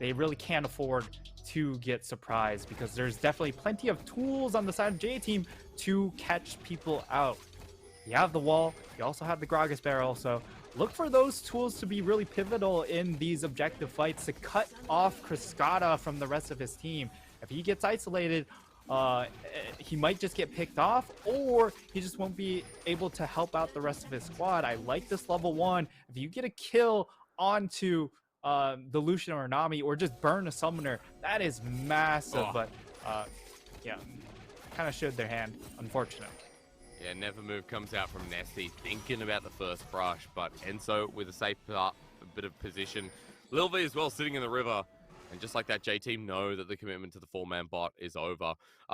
they really can't afford to get surprised because there's definitely plenty of tools on the side of J team to catch people out. You have the wall, you also have the Gragas barrel, so look for those tools to be really pivotal in these objective fights to cut off Cascada from the rest of his team. If he gets isolated, he might just get picked off, or he just won't be able to help out the rest of his squad. I like this level 1. If you get a kill onto the Lucian or Nami, or just burn a summoner, that is massive. But yeah, kind of showed their hand, unfortunately. Yeah, Never Move comes out from Nesty, thinking about the first brush, but Enzo with a safe bit of position. Lil V as well, sitting in the river. And just like that, J-Team know that the commitment to the 4-man bot is over.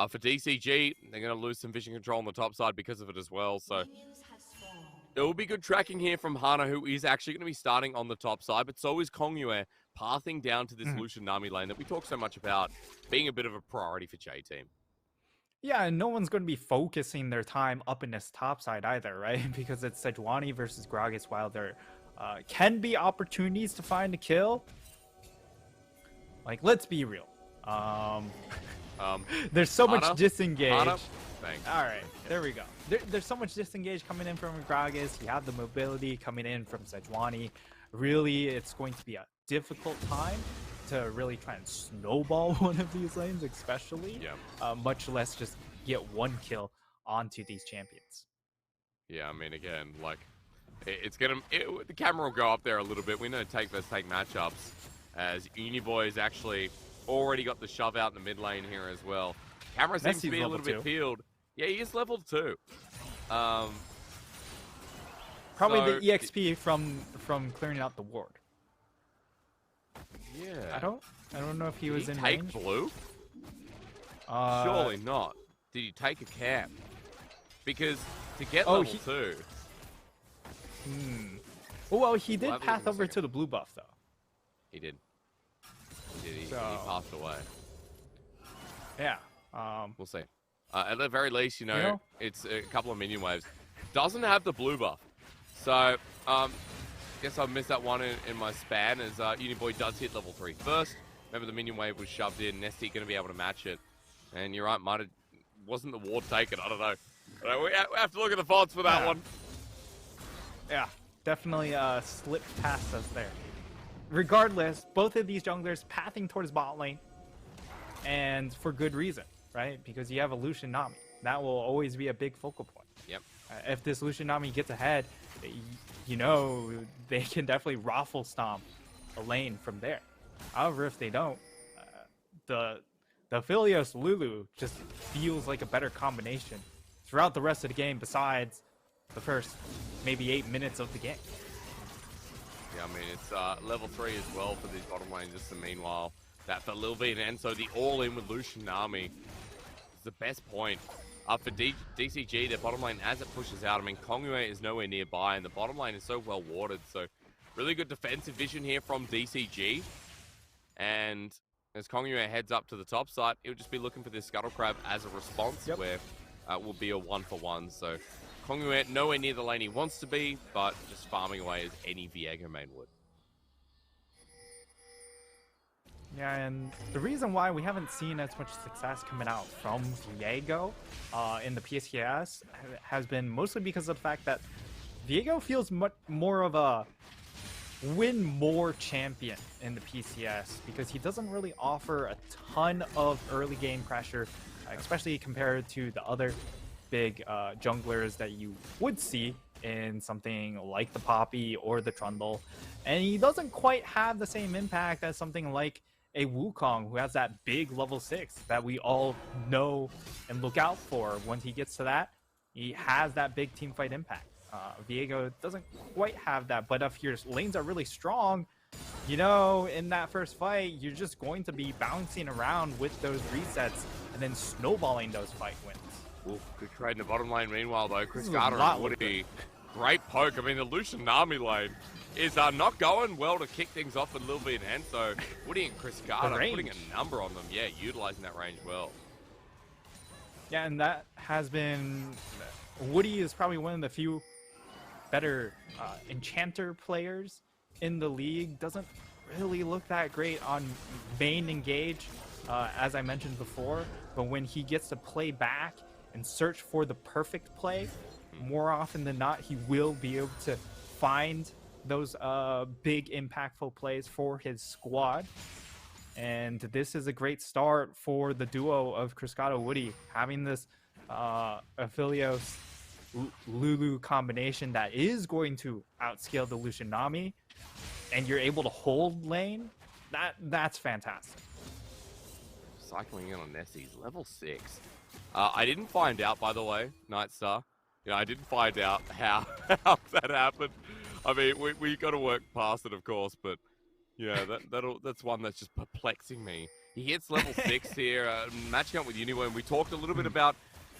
For DCG, they're going to lose some vision control on the top side because of it as well. So it will be good tracking here from Hana, who is actually going to be starting on the top side, but so is Kongyue, pathing down to this Lucian Nami lane that we talk so much about being a bit of a priority for J-Team. Yeah, and no one's going to be focusing their time up in this top side either, right? Because it's Sejuani versus Gragas. While there can be opportunities to find a kill, like, let's be real. There's so much disengage. All right, there we go. There's so much disengage coming in from Gragas. You have the mobility coming in from Sejuani. Really, it's going to be a difficult time to really try and snowball one of these lanes, especially. Much less just get one kill onto these champions. Yeah, I mean, again, like, the camera will go up there a little bit. We know take versus take matchups, as Uniboy's actually already got the shove out in the mid lane here as well. Camera seems to be a little bit peeled. Yeah, he is level 2. Probably the EXP from clearing out the ward. Yeah. I don't know if he was in range. Take blue? Surely not. Did he take a camp? Because to get level 2... Well, he did path over to the blue buff, though. He did. He passed away. Yeah. We'll see. At the very least, you know, it's a couple of minion waves. Doesn't have the blue buff. So, guess I missed that one in my span, as Uniboy does hit level 3 first. Remember, the minion wave was shoved in. Nesty going to be able to match it. And you're right, wasn't the ward taken? I don't know. We have to look at the VODs for that one. Yeah, definitely slipped past us there. Regardless, both of these junglers pathing towards bot lane, and for good reason, right? Because you have a Lucian Nami. That will always be a big focal point. Yep. If this Lucian Nami gets ahead, you know, they can definitely raffle stomp a lane from there. However, if they don't, the Philios Lulu just feels like a better combination throughout the rest of the game, besides the first maybe 8 minutes of the game. Yeah, I mean, it's level 3 as well for these bottom lanes. Just meanwhile, that for Lil V and Enzo, the all-in with Lucian Nami is the best point. For DCG, their bottom lane, as it pushes out, I mean, Kongyue is nowhere nearby, and the bottom lane is so well warded. So, really good defensive vision here from DCG. And as Kongyue heads up to the top side, he'll just be looking for this Scuttle Crab as a response, where it will be a 1-for-1. So, Kongyue nowhere near the lane he wants to be, but just farming away as any Viego main would. Yeah, and the reason why we haven't seen as much success coming out from Viego in the PCS has been mostly because of the fact that Viego feels much more of a win more champion in the PCS, because he doesn't really offer a ton of early game pressure, especially compared to the other big junglers that you would see in something like the Poppy or the Trundle. And he doesn't quite have the same impact as something like a Wukong, who has that big level 6 that we all know and look out for. Once he gets to that, he has that big team fight impact. Viego doesn't quite have that, but if your lanes are really strong, you know, in that first fight, you're just going to be bouncing around with those resets and then snowballing those fight wins. Ooh, good trade in the bottom lane. Meanwhile, though, Chris Carter and Woody, great poke. I mean, the Lucian Nami lane is not going well to kick things off with Lil V and Enzo. Woody and Chris Carter putting a number on them. Yeah, utilizing that range well. Yeah, and that has been... Woody is probably one of the few better enchanter players in the league. Doesn't really look that great on main engage, as I mentioned before. But when he gets to play back and search for the perfect play, more often than not, he will be able to find those big impactful plays for his squad. And this is a great start for the duo of Cruscato Woody, having this Aphelios Lulu combination that is going to outscale the Lucian Nami, and you're able to hold lane. That's fantastic. Cycling in on Nessie's level 6. I didn't find out, by the way, Nightstar. You know, I didn't find out how that happened. I mean, we got to work past it, of course, but yeah, that's one that's just perplexing me. He hits level 6 here, matching up with Uniboy, and we talked a little bit about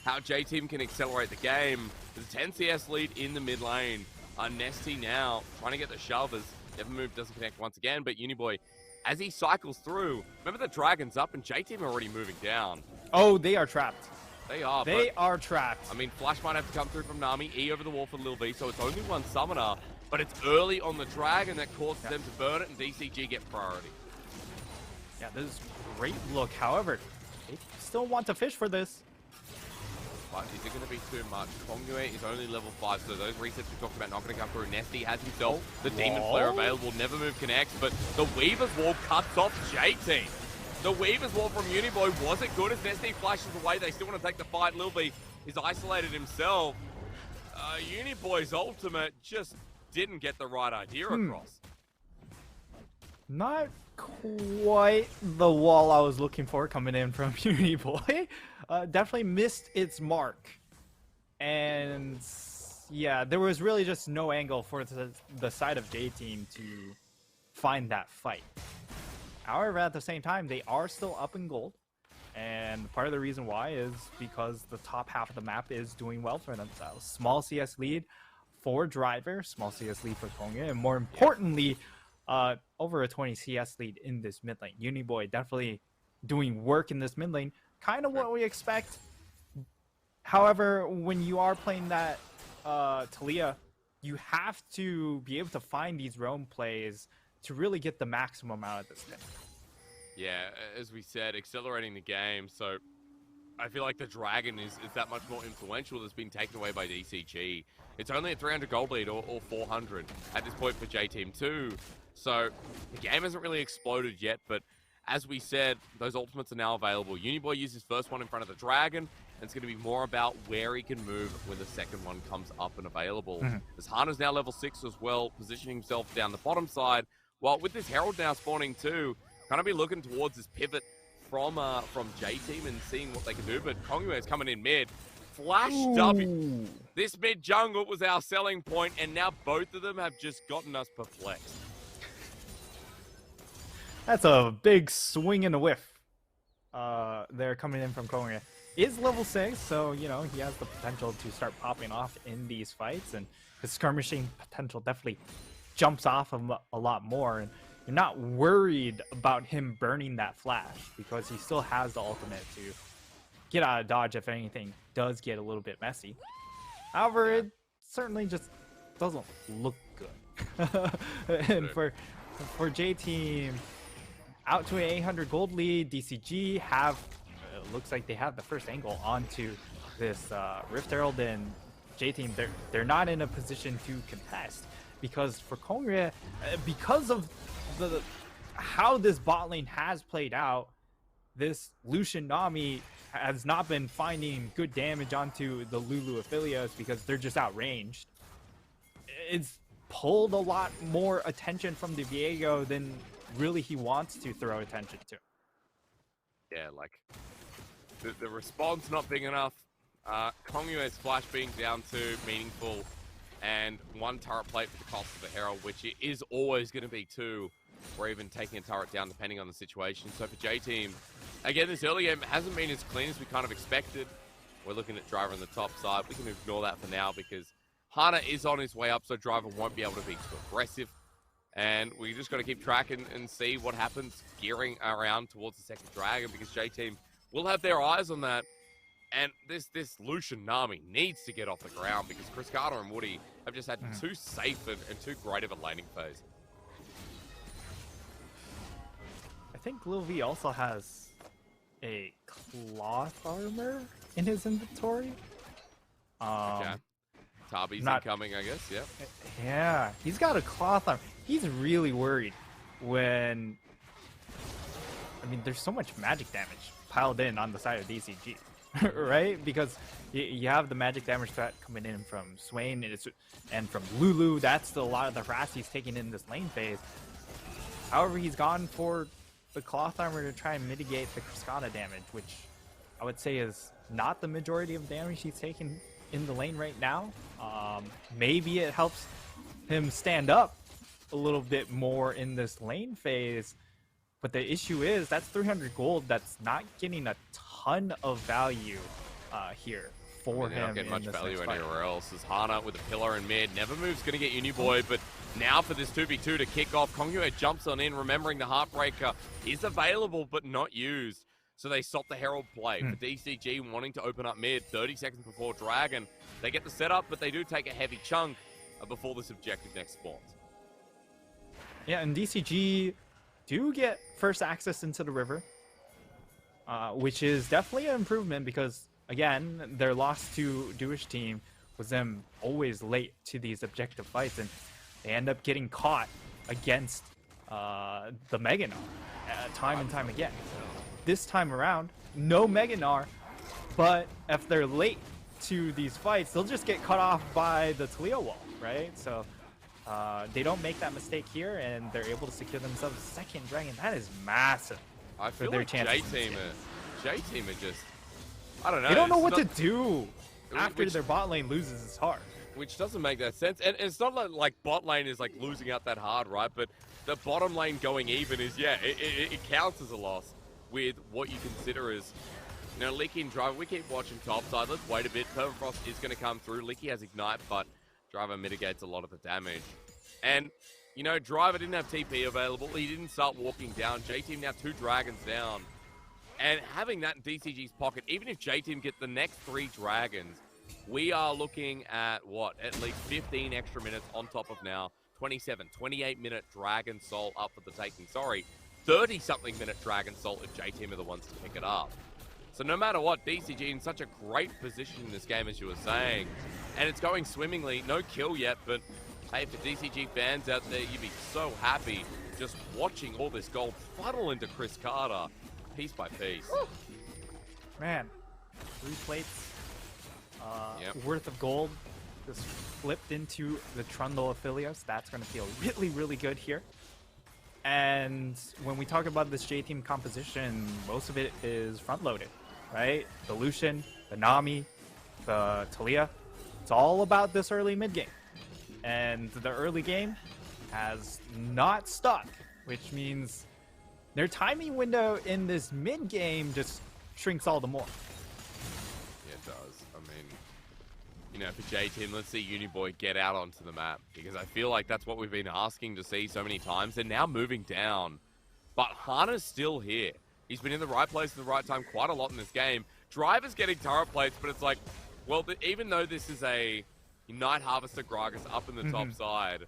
how J-Team can accelerate the game. There's a 10 CS lead in the mid lane. Nesty now trying to get the shove as Never Move doesn't connect once again, but Uniboy, as he cycles through, remember the Dragon's up and J-Team are already moving down. Oh, they are trapped. They are. They are trapped. I mean, Flash might have to come through from Nami, E over the wall for Lil V, so it's only one summoner, but it's early on the Dragon that causes them to burn it, and DCG get priority. Yeah, this is a great look. However, they still want to fish for this. But is it going to be too much? Kongyue is only level 5, so those resets we talked about not going to come through. Nesty has himself the Demon Flare available. Never Move connects, but the Weaver's Wall cuts off J-Team. The Weaver's Wall from Uniboy wasn't good as Nesty flashes away. They still want to take the fight. Lil V is isolated himself. Uniboy's ultimate just didn't get the right idea across. Not quite the wall I was looking for coming in from Uniboy. Definitely missed its mark. And yeah, there was really just no angle for the side of J-Team to find that fight. However, at the same time, they are still up in gold. And part of the reason why is because the top half of the map is doing well for themselves. Small CS lead for Driver, small CS lead for Kongyue, and more importantly, over a 20 CS lead in this mid lane. Uniboy definitely doing work in this mid lane, kind of what we expect. However, when you are playing that Talia, you have to be able to find these roam plays to really get the maximum out of this thing. Yeah, as we said, accelerating the game, so I feel like the Dragon is that much more influential that's been taken away by DCG. It's only a 300 gold lead or 400 at this point for J-Team 2. So the game hasn't really exploded yet, but as we said, those ultimates are now available. Uniboy uses first one in front of the Dragon, and it's going to be more about where he can move when the second one comes up and available. As Hana's now level 6 as well, positioning himself down the bottom side, while with this Herald now spawning too, kind of be looking towards this pivot from J-Team and seeing what they can do, but Kongyue is coming in mid. Flash W. This mid jungle was our selling point, and now both of them have just gotten us perplexed. That's a big swing and a whiff. They're coming in from Kongyue. Is level 6, so, you know, he has the potential to start popping off in these fights, and his skirmishing potential definitely jumps off him a lot more. And you're not worried about him burning that flash because he still has the ultimate to get out of dodge if anything does get a little bit messy. However, it certainly just doesn't look good. And for J-Team, out to an 800 gold lead, DCG have, looks like they have the first angle onto this Rift Herald, and J-Team, they're not in a position to contest. Because for Kongyue, because of how this bot lane has played out, this Lucian Nami has not been finding good damage onto the Lulu Aphelios because they're just outranged. It's pulled a lot more attention from the Viego than really he wants to throw attention to. Yeah, like the response not big enough. Kongyue's flash being down to meaningful, and one turret plate for the cost of the Herald, which it is always going to be two, or even taking a turret down depending on the situation. So for J-Team, again, this early game hasn't been as clean as we kind of expected. We're looking at Driver on the top side. We can ignore that for now because Hana is on his way up, so Driver won't be able to be too aggressive. And we just got to keep tracking and see what happens gearing around towards the second Dragon, because J-Team will have their eyes on that. And this Lucian Nami needs to get off the ground because Cruscato and Woody have just had too safe and too great of a laning phase. think Lil V also has a cloth armor in his inventory. Okay. Tabi's incoming, I guess. Yep. Yeah, he's got a cloth armor. He's really worried when. I mean, there's so much magic damage piled in on the side of DCG, right? Because you have the magic damage threat coming in from Swain and from Lulu. That's a lot of the harass he's taking in this lane phase. However, he's gone for the cloth armor to try and mitigate the Cascada damage, which I would say is not the majority of damage he's taking in the lane right now. Maybe it helps him stand up a little bit more in this lane phase, but the issue is that's 300 gold that's not getting a ton of value here for him. Not getting much value fight. anywhere else. As Hana with a pillar in mid, never moves, going to get Uniboy, but now for this 2v2 to kick off, Kongyue jumps on in, remembering the Heartbreaker is available but not used. So they stop the Herald play. For DCG wanting to open up mid, 30 seconds before Dragon. They get the setup, but they do take a heavy chunk before this objective next spawns. Yeah, and DCG do get first access into the river, which is definitely an improvement because, again, their loss to Jewish team was them always late to these objective fights, and they end up getting caught against the Meganar time and time again. This time around, no Meganar, but if they're late to these fights, they'll just get cut off by the Talia wall, right? So they don't make that mistake here, and they're able to secure themselves a second dragon. That is massive. I feel for their like chances. J-Team are just, I don't know. They don't know it's what not- to do after which- their bot lane loses its heart. Which doesn't make that sense. And it's not like bot lane is like losing out that hard, right? But the bottom lane going even is, yeah, it counts as a loss with what you consider as, you know, Leaky and Driver. We keep watching top side. Let's wait a bit. Permafrost is going to come through. Leaky has Ignite, but Driver mitigates a lot of the damage. And, you know, Driver didn't have TP available. He didn't start walking down. J-Team now 2 dragons down. And having that in DCG's pocket, even if J-Team get the next 3 dragons, we are looking at, what, at least 15 extra minutes on top of now 27, 28-minute Dragon Soul up for the taking. Sorry, 30-something minute Dragon Soul if J-Team are the ones to pick it up. So no matter what, DCG in such a great position in this game, as you were saying. And it's going swimmingly. No kill yet, but hey, for DCG fans out there, you'd be so happy just watching all this gold funnel into Chris Carter, piece by piece. Woo. Man, 3 plates worth of gold just flipped into the Trundle Aphelios. That's going to feel really, really good here. And when we talk about this J-Team composition, most of it is front-loaded, right? The Lucian, the Nami, the Talia. It's all about this early mid-game. And the early game has not stuck, which means their timing window in this mid-game just shrinks all the more. Yeah, it does. I mean, you know, for J-Team, let's see Uniboy get out onto the map, because I feel like that's what we've been asking to see so many times. They're now moving down, but Hana's still here. He's been in the right place at the right time quite a lot in this game. Driver's getting turret plates, but it's like, well, even though this is a Night Harvester Gragas up in the top side,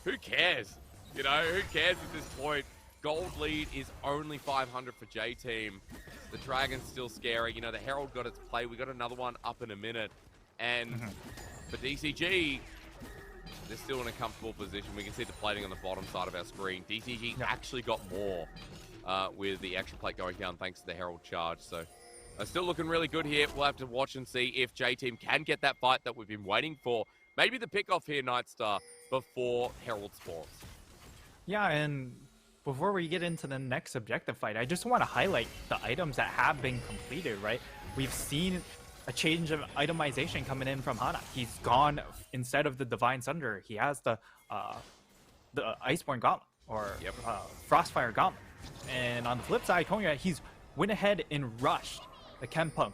who cares? You know, who cares at this point? Gold lead is only 500 for J-Team. The Dragon's still scary. You know, the Herald got its play. We got another one up in a minute. And for DCG, they're still in a comfortable position. We can see the plating on the bottom side of our screen. DCG actually got more with the extra plate going down thanks to the Herald charge. So still looking really good here. We'll have to watch and see if J-Team can get that fight that we've been waiting for. Maybe the pick-off here, Nightstar, before Herald spawns. Yeah, and before we get into the next objective fight, I just want to highlight the items that have been completed, right? We've seen a change of itemization coming in from Hana. He's gone, instead of the Divine Sunder, he has the Iceborne Gauntlet, or Frostfire Gauntlet. And on the flip side, Kongyue, he's went ahead and rushed the Kenpunk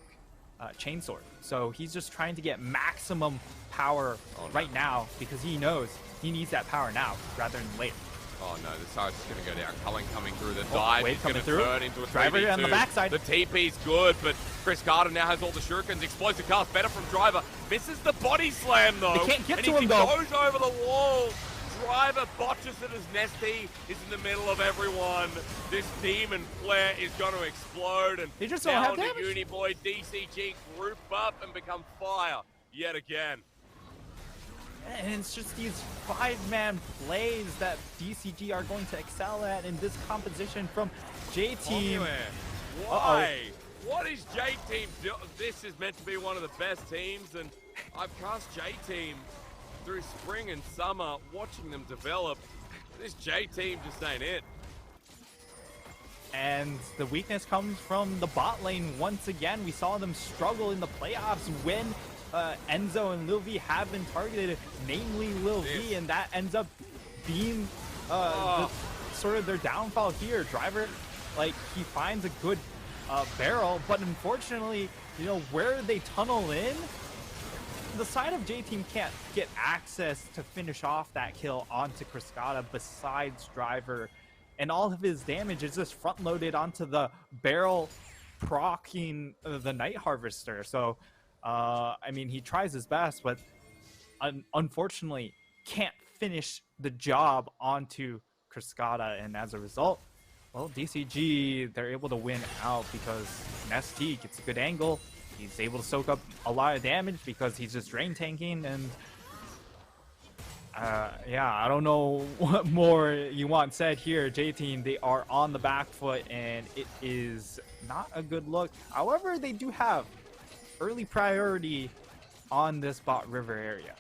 Chainsword. So he's just trying to get maximum power right now, because he knows he needs that power now rather than later. Oh no, this side's just going to go down. Cullen coming through the dive. He's going to turn into a 3v2. Driver on the backside. The TP's good, but Chris Carter now has all the shurikens. Explosive cast better from Driver. Misses the body slam though. They can't get and to he him though. goes over the wall. Driver botches it as Nesty is in the middle of everyone. This demon flare is going to explode, and They just don't now have the damage. Uniboy DCG group up and become fire yet again. And it's just these 5-man plays that DCG are going to excel at in this composition from J-Team. Why? What is J-Team doing? This is meant to be one of the best teams, and I've cast J-Team through spring and summer, watching them develop. This J-Team just ain't it. And the weakness comes from the bot lane once again. We saw them struggle in the playoffs when Enzo and Lil V have been targeted, namely Lil V, and that ends up being sort of their downfall here. Driver, like, he finds a good barrel, but unfortunately, you know, where they tunnel in, the side of J-Team can't get access to finish off that kill onto Cascada besides Driver, and all of his damage is just front-loaded onto the barrel proccing the Night Harvester. So I mean, he tries his best, but unfortunately can't finish the job onto Cascada, and as a result, well, DCG, they're able to win out because Nesty gets a good angle. He's able to soak up a lot of damage because he's just drain tanking, and yeah, I don't know what more you want said here. J-Team, they are on the back foot, and it is not a good look. However, they do have early priority on this bot river area.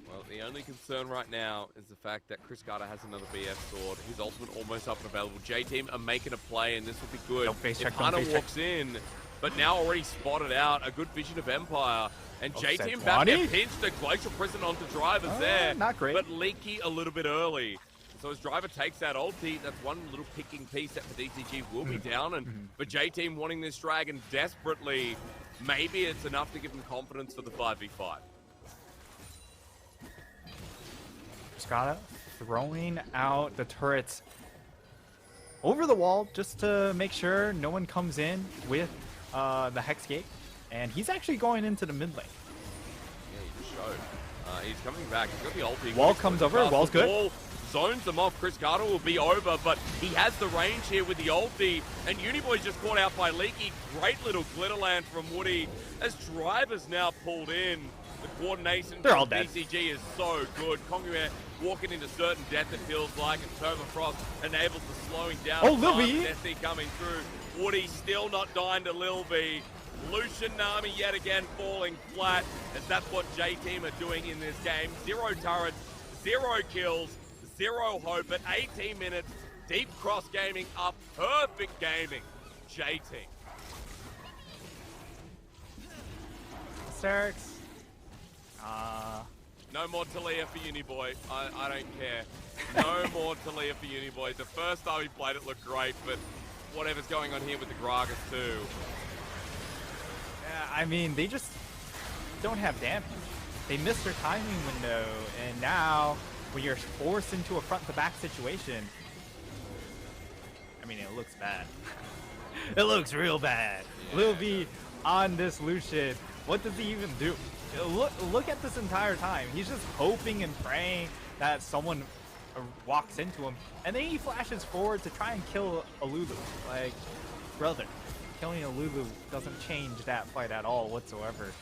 Well, the only concern right now is the fact that Chris Carter has another BF sword. His ultimate almost up and available. J-Team are making a play, and this will be good. If Hunter walks in, but now already spotted out, a good vision of Empire. And J-Team about to get pinched. The Glacial Prison onto Drivers there. Not great. But Leaky a little bit early. So as Driver takes that ulti, that's one little picking piece that for DCG will be down. And for J-Team wanting this dragon desperately, maybe it's enough to give them confidence for the 5v5. Cascada throwing out the turrets over the wall just to make sure no one comes in with the Hex Gate. And he's actually going into the mid lane. Yeah, he just showed. He's coming back. He's got the ulti. Wall comes over. Wall's good. Wall zones them off. Chris Carter will be over, but he has the range here with the ulti. And Uniboy's just caught out by Leaky. Great little Glitterland from Woody. As Drivers now pulled in, the coordination from DCG is so good. Konguer walking into certain death, it feels like, and Permafrost enables the slowing down. Oh, Lil V! Nessie coming through. Woody still not dying to Lil V. Lucian Nami yet again falling flat, as that's what J-Team are doing in this game. 0 turrets, 0 kills, 0 hope at 18 minutes. Deep Cross Gaming up, perfect gaming. J-Team. Starks. No more Talia for Uniboy. I don't care. No more Talia for Uniboy. The first time he played it looked great, but whatever's going on here with the Gragas too. Yeah, I mean, they just don't have damage. They missed their timing window, and now when you're forced into a front-to-back situation, I mean, it looks bad. It looks real bad. Yeah. Lil V on this Lucian. What does he even do? Look at this entire time. He's just hoping and praying that someone walks into him, and then he flashes forward to try and kill a Lulu. Like, brother, killing a Lulu doesn't change that fight at all whatsoever.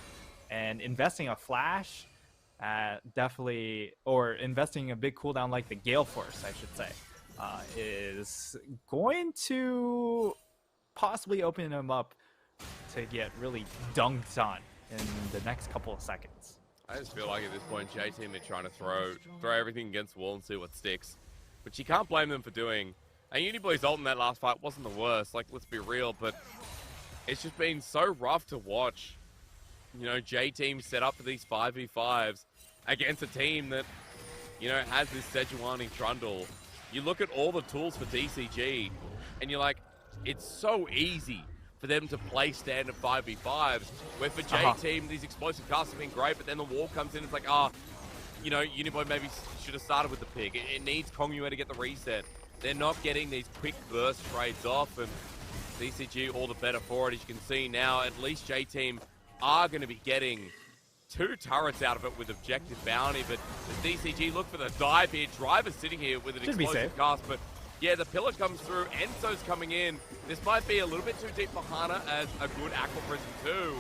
And investing a flash, definitely, or investing a big cooldown like the Gale Force, I should say, is going to possibly open him up to get really dunked on in the next couple of seconds. I just feel like at this point, J-Team are trying to throw everything against the wall and see what sticks, which you can't blame them for doing. And Uniboy's ult in that last fight wasn't the worst, like, let's be real, but it's just been so rough to watch. You know, J-Team set up for these 5v5s against a team that, you know, has this Sejuani Trundle. You look at all the tools for DCG, and you're like, it's so easy for them to play standard 5v5s, where for J-Team, these explosive casts have been great, but then the wall comes in, it's like, you know, Uniboy maybe should have started with the pick. It needs Konguer to get the reset. They're not getting these quick burst trades off, and DCG all the better for it. As you can see now, at least J-Team are going to be getting 2 turrets out of it with objective bounty, but the DCG look for the dive here. Driver's sitting here with an explosive cast, but yeah, the pillar comes through. Enzo's coming in. This might be a little bit too deep for Hana as a good Aqua Prison too.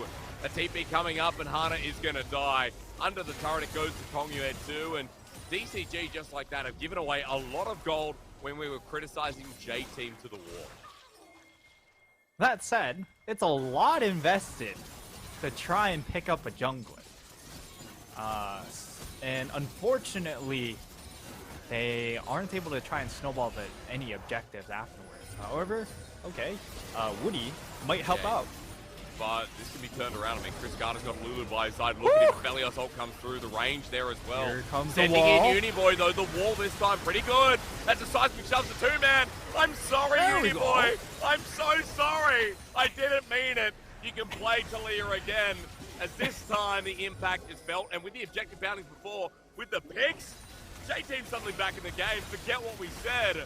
A TP coming up, and Hana is going to die. Under the turret, it goes to Kongyue too, and DCG, just like that, have given away a lot of gold when we were criticizing J-Team to the war. That said, it's a lot invested to try and pick up a jungler. And unfortunately, they aren't able to try and snowball any objectives afterwards. However, okay, Woody might help out. But this can be turned around. I mean, Chris Carter's got Lulu by his side. Look at him. Felios ult comes through. The range there as well. Here comes Sending the wall. in Uniboy, though. The wall this time pretty good. That's a seismic shove to 2-man. I'm sorry, Uniboy. I'm so sorry. I didn't mean it. You can play Talia again. As this time, the impact is felt. And with the objective bounties before, with the picks, J-Team suddenly back in the game. Forget what we said.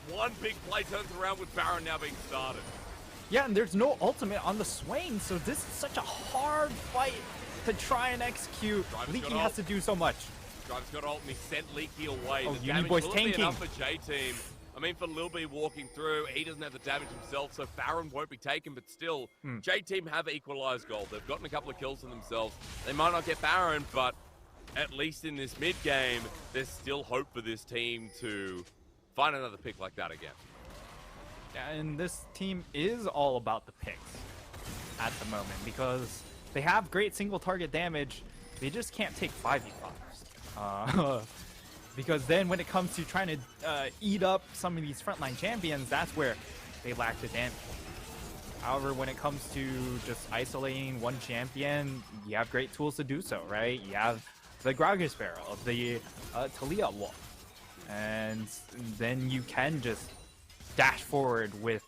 One big play turns around with Baron now being started. Yeah, and there's no ultimate on the Swain, so this is such a hard fight to try and execute. Leaky has to do so much. Driver's got ult and he sent Leaky away. Oh, the damage Uniboy's will tanking. be enough for J-Team. I mean, for Lil B walking through, he doesn't have the damage himself, so Baron won't be taken, but still, J-Team have equalized gold. They've gotten a couple of kills for themselves. They might not get Baron, but at least in this mid-game, there's still hope for this team to find another pick like that again. Yeah, and this team is all about the picks at the moment because they have great single target damage. They just can't take 5v5s. Because then when it comes to trying to eat up some of these frontline champions, that's where they lack the damage. However, when it comes to just isolating one champion, you have great tools to do so, right? You have the Gragas Barrel, the Talia wall, and then you can just dash forward with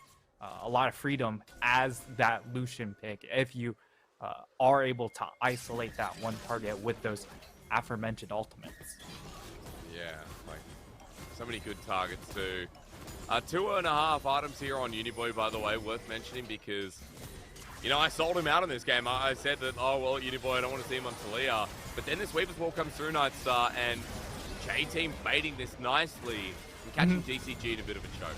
a lot of freedom as that Lucian pick if you are able to isolate that one target with those aforementioned ultimates. Yeah, like so many good targets too. 2.5 items here on Uniboy, by the way, worth mentioning because, you know, I sold him out in this game. I said that, oh, well, Uniboy, I don't want to see him on Talia. But then the Sweeper's Wall comes through, Nightstar, and J-Team baiting this nicely and catching DCG in a bit of a choke.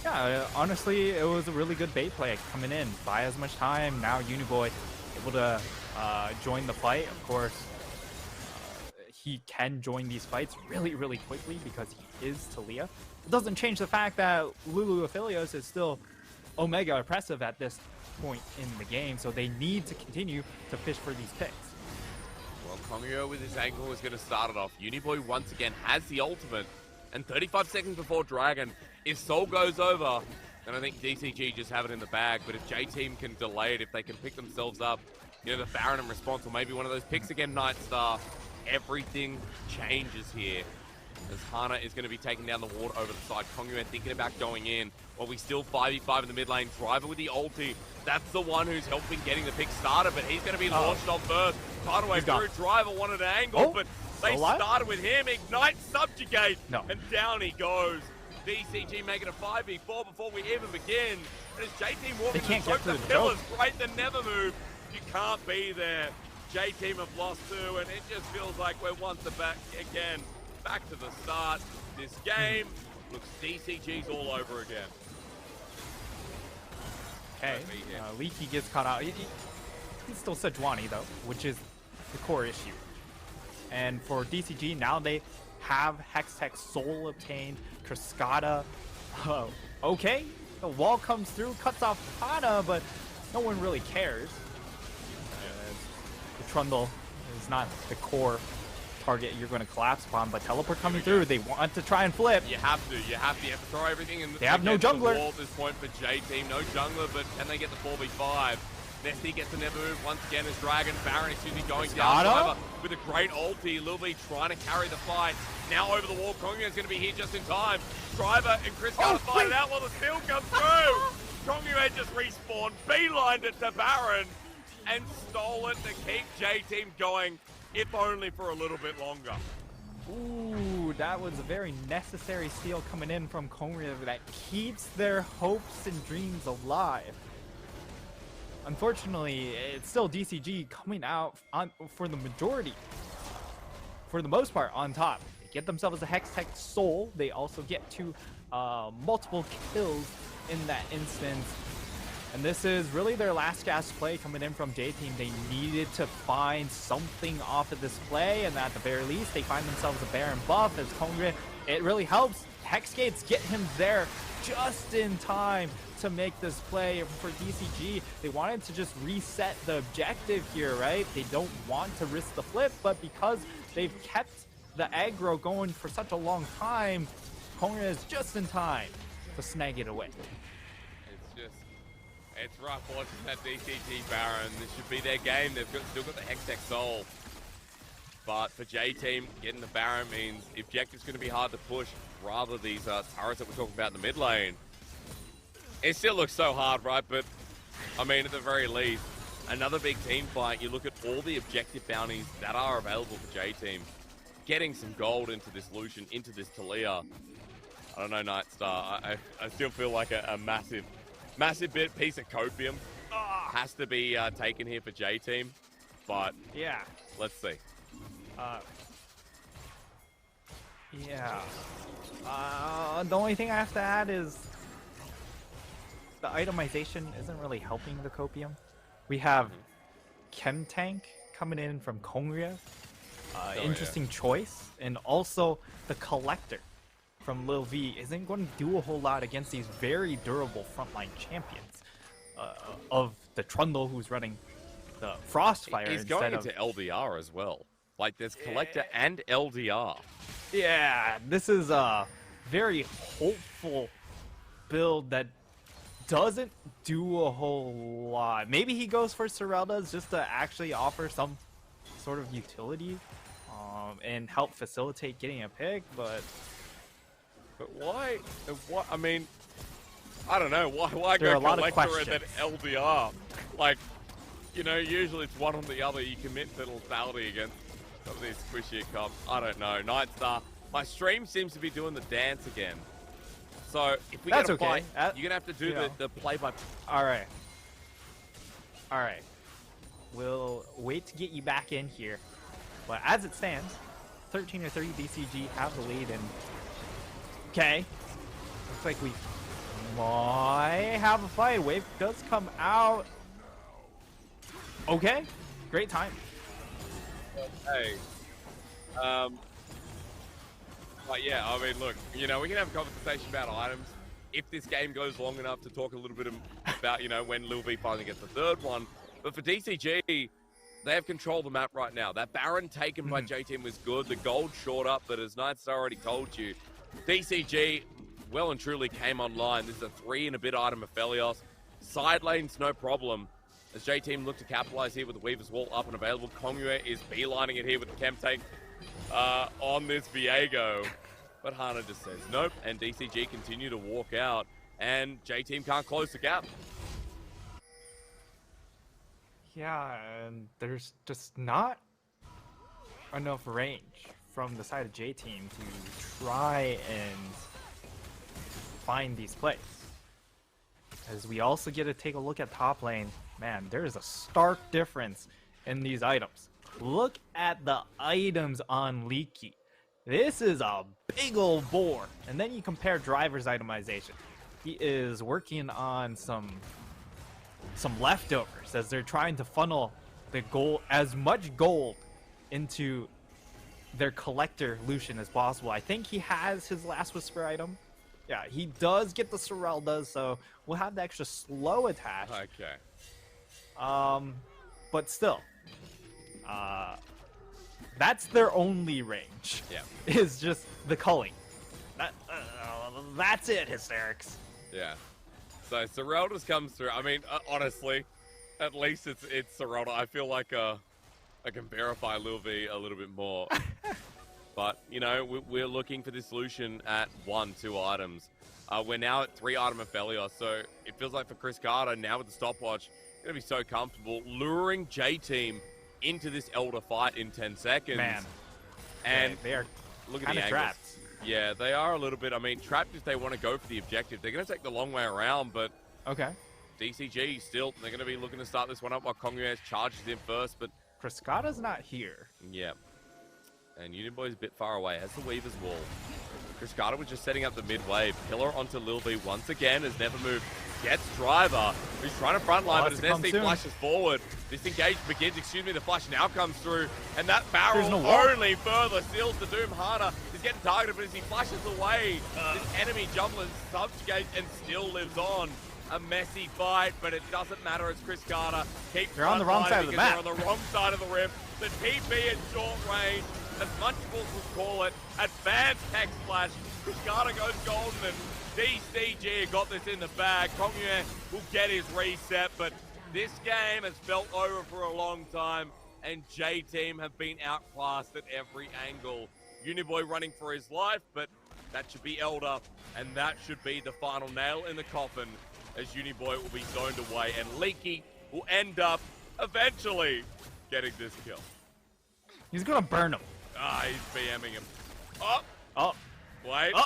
Yeah, honestly, it was a really good bait play coming in. Buy as much time. Now Uniboy able to join the fight. Of course, he can join these fights really, really quickly because he is Talia. It doesn't change the fact that Lulu Aphelios is still Omega oppressive at this point in the game, so they need to continue to fish for these picks. Well, Kongyue with his angle is going to start it off. Uniboy once again has the ultimate, and 35 seconds before Dragon, if Soul goes over, then I think DCG just have it in the bag. But if J-Team can delay it, if they can pick themselves up, you know, the Baron in response, or maybe one of those picks again, Nightstar, everything changes here. As Hana is going to be taking down the ward over the side. Kongyue thinking about going in. While we still 5v5 in the mid lane. Driver with the ulti. That's the one who's helping getting the pick started, but he's going to be launched on first. Tidal Wave through. Driver wanted an angle, but they started with him. Ignite, subjugate, and down he goes. DCG making a 5v4 before we even begin. And as J-Team walking the pillars, great, the never move. You can't be there. J-Team have lost too, and it just feels like we're once back again. Back to the start. This game looks DCG's all over again. Okay, Leaky gets caught out. He's still Sejuani though, which is the core issue. And for DCG, now they have Hextech Soul obtained, Cascada. Okay, the wall comes through, cuts off Hana, but no one really cares. The Trundle is not the core target you're going to collapse upon, but teleport coming through. They want to try and flip. You have to. You have to throw everything in. They have no jungler. At this point for J-Team, no jungler, but can they get the 4v5? Nesty gets the never move once again as Dragon. Baron is usually going down. Driver with a great ulti. Lil B trying to carry the fight. Now over the wall. Kongyue is going to be here just in time. Driver and Chris got to fight it out while the steal comes through. Kongyue just respawned, beelined it to Baron, and stole it to keep J-Team going, if only for a little bit longer. Ooh, that was a very necessary steal coming in from Kongyue that keeps their hopes and dreams alive. unfortunately, it's still DCG coming out on for the majority, for the most part, on top. They get themselves a Hex Tech Soul. They also get to multiple kills in that instance. And this is really their last gasp play coming in from J-Team. They needed to find something off of this play, and at the very least, they find themselves a Baron buff as Kongre. It really helps. Hex Gates get him there just in time to make this play for DCG. They wanted to just reset the objective here, right? They don't want to risk the flip, but because they've kept the aggro going for such a long time, Kongre is just in time to snag it away. It's rough watching that DCG Baron. This should be their game. They've still got the Hex Tech Soul. But for J-Team, getting the Baron means the objective's going to be hard to push. Rather these turrets that we're talking about in the mid lane. It still looks so hard, right? But, I mean, at the very least, another big team fight. You look at all the objective bounties that are available for J-Team. Getting some gold into this Lucian, into this Talia. I don't know, Nightstar. I still feel like a massive piece of copium has to be taken here for J-Team, but yeah, let's see. The only thing I have to add is the itemization isn't really helping the copium. We have Chem Tank coming in from Kongria, interesting choice, and also the Collector from Lil V isn't going to do a whole lot against these very durable frontline champions of the Trundle, who's running the Frostfire. He's going into LDR as well. Like, there's Collector and LDR. Yeah, this is a very hopeful build that doesn't do a whole lot. Maybe he goes for Sereldas just to actually offer some sort of utility and help facilitate getting a pick, but why? What? I mean, I don't know. Why there go are a lot of Collector and questions. then LDR? Like, you know, usually it's one or the other. You commit to lethality against some of these squishy cops. I don't know. Nightstar, my stream seems to be doing the dance again. So if we That's get a okay. fight, you're gonna have to do the play-by. All right. We'll wait to get you back in here. But as it stands, 13 or 30 DCG have the lead, and okay, looks like we might have a fight. Wave does come out. Okay, great time. Hey, but yeah, I mean, look, you know, we can have a conversation about items if this game goes long enough to talk a little bit about, you know, when Lil V finally gets the third one. But for DCG, they have control of the map right now. That Baron taken by J-Team was good. The gold short up, but as Nightstar already told you, DCG well and truly came online. This is a 3 and a bit item of Aphelios. Side lanes, no problem. As J-Team look to capitalize here with the Weaver's Wall up and available, Kongre is beelining it here with the Chem Tank on this Viego. But Hana just says nope, and DCG continue to walk out, and J-Team can't close the gap. Yeah, and there's just not enough range from the side of J-Team to try and find these plays. As we also get to take a look at top lane, man, there is a stark difference in these items. Look at the items on Leaky. This is a big old boar. And then you compare Driver's itemization. He is working on some leftovers as they're trying to funnel the gold, as much gold into their Collector Lucian as possible. I think he has his last Whisper item. Yeah, he does get the Sereldas, so we'll have the extra slow attach. Okay. But still, that's their only range. Yeah. Is just the culling. That's it, Hysterics. Yeah. So Sereldas comes through. I mean, honestly, at least it's Serelda. I feel like I can verify Lil V a little bit more. But, you know, we're looking for this solution at 1-2 items. We're now at 3 item of Aphelios, so it feels like for Chris Carter, now with the stopwatch, going to be so comfortable, luring J-Team into this Elder fight in 10 seconds. Man. And they are look at kind the of angles. trapped. Yeah, they are a little bit, I mean, trapped if they want to go for the objective. They're going to take the long way around, but Okay. DCG still, they're going to be looking to start this one up while Kongyuan charges in first, but Cascada's not here. yeah. And Union Boy's a bit far away, has the Weaver's Wall. Cascada was just setting up the mid-wave. Pillar onto Lil B once again, has never moved. Gets Driver, who's trying to frontline, but as Nesty flashes forward, this engage begins, the flash now comes through, and that barrel only further seals the doom harder. He's getting targeted, but as he flashes away, this enemy Jumbler subjugates and still lives on. A messy fight, but it doesn't matter. It's Chris Carter. They're on the wrong side of the map. They're on the wrong side of the rim. The TP at short range, as Munchables would call it, advanced tech splash. Chris Carter goes golden, and DCG got this in the bag. Kongyuan will get his reset, but this game has felt over for a long time, and J-Team have been outclassed at every angle. Uniboy running for his life, but that should be Elder, and that should be the final nail in the coffin, as Uniboy will be zoned away, and Leaky will end up eventually getting this kill. He's gonna burn him. Ah, he's BMing him. Oh! Oh! Wait. Oh!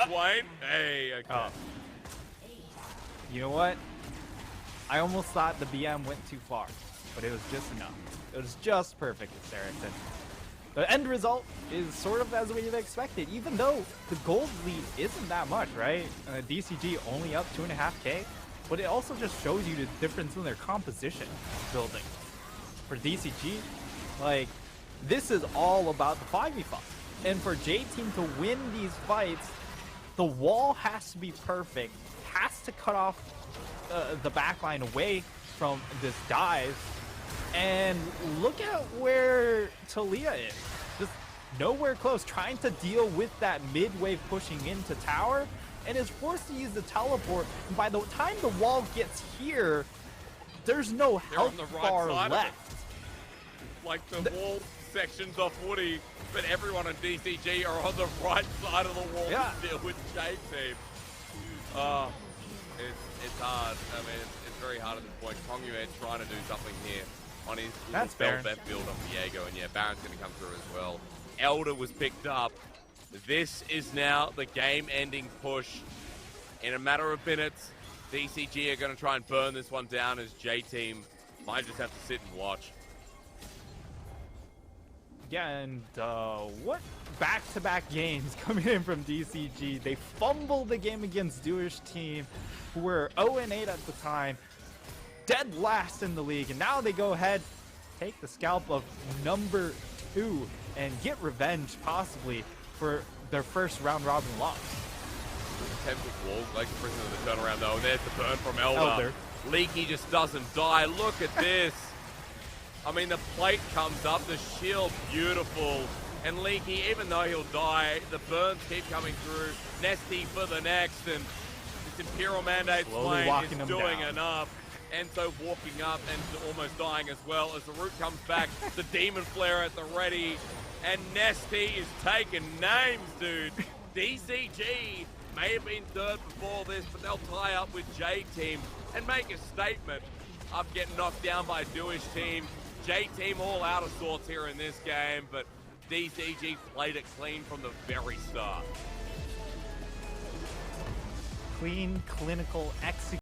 Wayne? Hey, okay. Oh. You know what? I almost thought the BM went too far, but it was just enough. It was just perfect with Saracen. The end result is sort of as we've expected, even though the gold lead isn't that much, right? DCG only up 2.5k, but it also just shows you the difference in their composition building. For DCG, like, this is all about the 5v5. And for J-Team to win these fights, the wall has to be perfect, has to cut off the backline away from this dive. And look at where Talia is. Just nowhere close, trying to deal with that mid-wave pushing into tower, and is forced to use the teleport. And by the time the wall gets here, there's no health bar left. Like the wall sections off Woody, but everyone on DCG are on the right side of the wall to deal with J-Team. It's hard. I mean, it's very hard at this point. Kongyuan trying to do something here on his Beth build on Diego, and yeah, Baron's going to come through as well. Elder was picked up. This is now the game-ending push. In a matter of minutes, DCG are going to try and burn this one down, as J-Team might just have to sit and watch. Yeah, and what back-to-back games coming in from DCG. They fumbled the game against Jewish team, who were 0-8 at the time, dead last in the league, and now they go ahead, take the scalp of number 2, and get revenge, possibly, for their first round-robin loss. Tempted wall, like the prison of the turnaround, though, and there's the burn from Elder. Leaky just doesn't die. Look at this. I mean, the plate comes up, the shield, beautiful. And Leaky, even though he'll die, the burns keep coming through. Nesty for the next, and this Imperial Mandate flame is doing enough. Enzo walking up and almost dying as well as the root comes back. The Demon Flare at the ready. And Nesty is taking names, dude. DCG may have been third before this, but they'll tie up with J-Team and make a statement of getting knocked down by Jewish team. J-Team all out of sorts here in this game, but DCG played it clean from the very start. Clean, clinical execution.